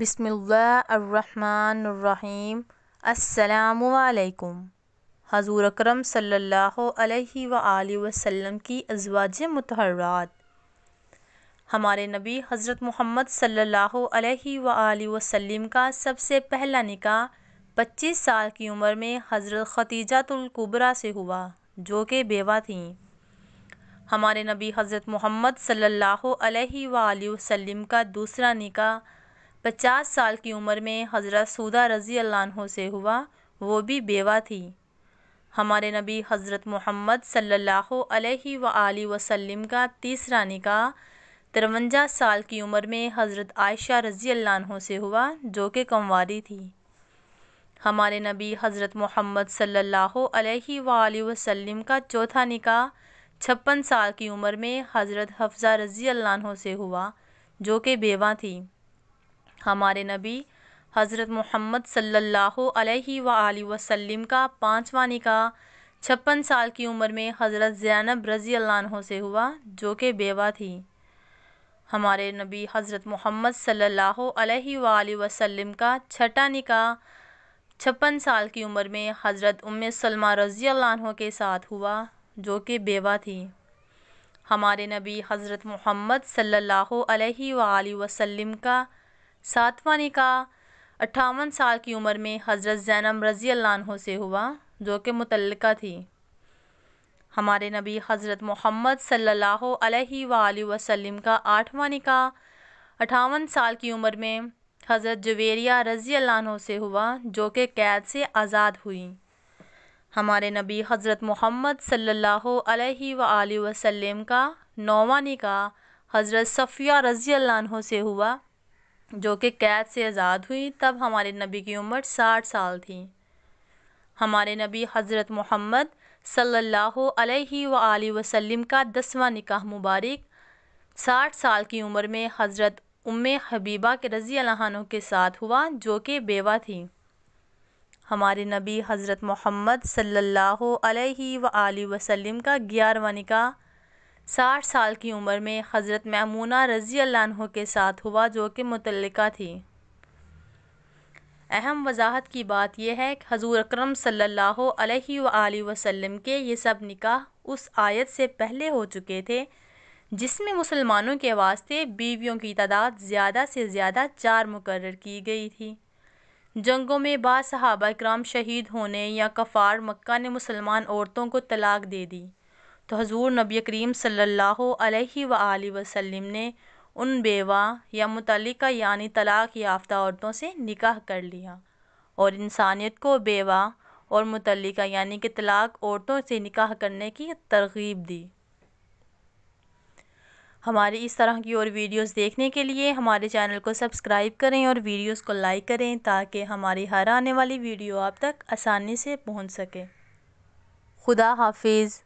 بسم اللہ الرحمن الرحیم۔ السلام علیکم۔ حضور اکرم صلی اللہ علیہ وآلہ وسلم کی ازواج مطہرات۔ ہمارے نبی حضرت محمد صلی اللہ علیہ وآلہ وسلم کا سب سے پہلا نکاح 25 سال کی عمر میں حضرت خدیجہ الکبریٰ سے ہوا، جو کہ بیوہ تھیں۔ ہمارے نبی حضرت محمد صلی اللہ علیہ وآلہ وسلم کا دوسرا نکاح 50 سال کی عمر میں حضرت سودہ رضی اللہ عنہ سے ہوا، وہ بھی بیوہ تھی۔ ہمارے نبی حضرت محمد صلی اللہ علیہ وآلہ وسلم کا تیسرا نکاح 53 سال کی عمر میں حضرت عائشہ رضی اللہ عنہ سے ہوا، جو کہ کنواری تھی۔ ہمارے نبی حضرت محمد صلی اللہ علیہ وآلہ وسلم کا چوتھا نکاح 56 سال کی عمر میں حضرت حفصہ رضی اللہ عنہ سے ہوا، جو کہ بیوہ تھی۔ ہمارے نبی حضرت محمد صلی اللہ علیہ وآلہ وسلم کا پانچواں نکاح 56 سال کی عمر میں حضرت زینب رضی اللہ عنہ سے ہوا، جو کہ بیوہ تھی۔ ہمارے نبی حضرت محمد صلی اللہ علیہ وآلہ وسلم کا چھٹا نکاح 56 سال کی عمر میں حضرت ام سلمہ رضی اللہ عنہ کے ساتھ ہوا، جو کہ بیوہ تھی۔ ہمارے نبی حضرت محمد صلی اللہ علیہ وآلہ وسلم کا ساتواں نکاح 58 سال کی عمر میں حضرت زینب رضی اللہ عنہ سے ہوا، جو کہ مطلقہ تھی۔ ہمارے نبی حضرت محمد صلی اللہ علیہ وآلہ وسلم کا آٹھواں نکاح 58 سال کی عمر میں حضرت جویریہ رضی اللہ عنہ سے ہوا، جو کہ قید سے آزاد ہوئیں۔ ہمارے نبی حضرت محمد صلی اللہ علیہ وآلہ وسلم کا نوواں نکاح حضرت صفیہ رضی اللہ عنہ سے ہوا، جو کہ قید سے آزاد ہوئی، تب ہمارے نبی کی عمر 60 سال تھی۔ ہمارے نبی حضرت محمد صلی اللہ علیہ وآلہ وسلم کا 10واں نکاح مبارک 60 سال کی عمر میں حضرت ام حبیبہ کے رضی اللہ عنہ کے ساتھ ہوا، جو کہ بیوہ تھی۔ ہمارے نبی حضرت محمد صلی اللہ علیہ وآلہ وسلم کا 11واں نکاح 60 سال کی عمر میں حضرت میمونہ رضی اللہ عنہ کے ساتھ ہوا، جو کہ مطلقہ تھی۔ اہم وضاحت کی بات یہ ہے کہ حضور اکرم صلی اللہ علیہ وآلہ وسلم کے یہ سب نکاح اس آیت سے پہلے ہو چکے تھے جس میں مسلمانوں کے واسطے بیویوں کی تعداد زیادہ سے زیادہ 4 مقرر کی گئی تھی۔ جنگوں میں بعض صحابہ کرام شہید ہونے یا کفار مکہ نے مسلمان عورتوں کو طلاق دے دی، تو حضور نبی کریم صلی اللہ علیہ وآلہ وسلم نے ان بیوہ یا مطلقہ یعنی طلاق یافتہ عورتوں سے نکاح کر لیا اور انسانیت کو بیوہ اور مطلقہ یعنی کہ طلاق عورتوں سے نکاح کرنے کی ترغیب دی۔ ہماری اس طرح کی اور ویڈیوز دیکھنے کے لیے ہمارے چینل کو سبسکرائب کریں اور ویڈیوز کو لائک کریں تاکہ ہماری ہر آنے والی ویڈیو آپ تک آسانی سے پہنچ سکے۔ خدا حافظ۔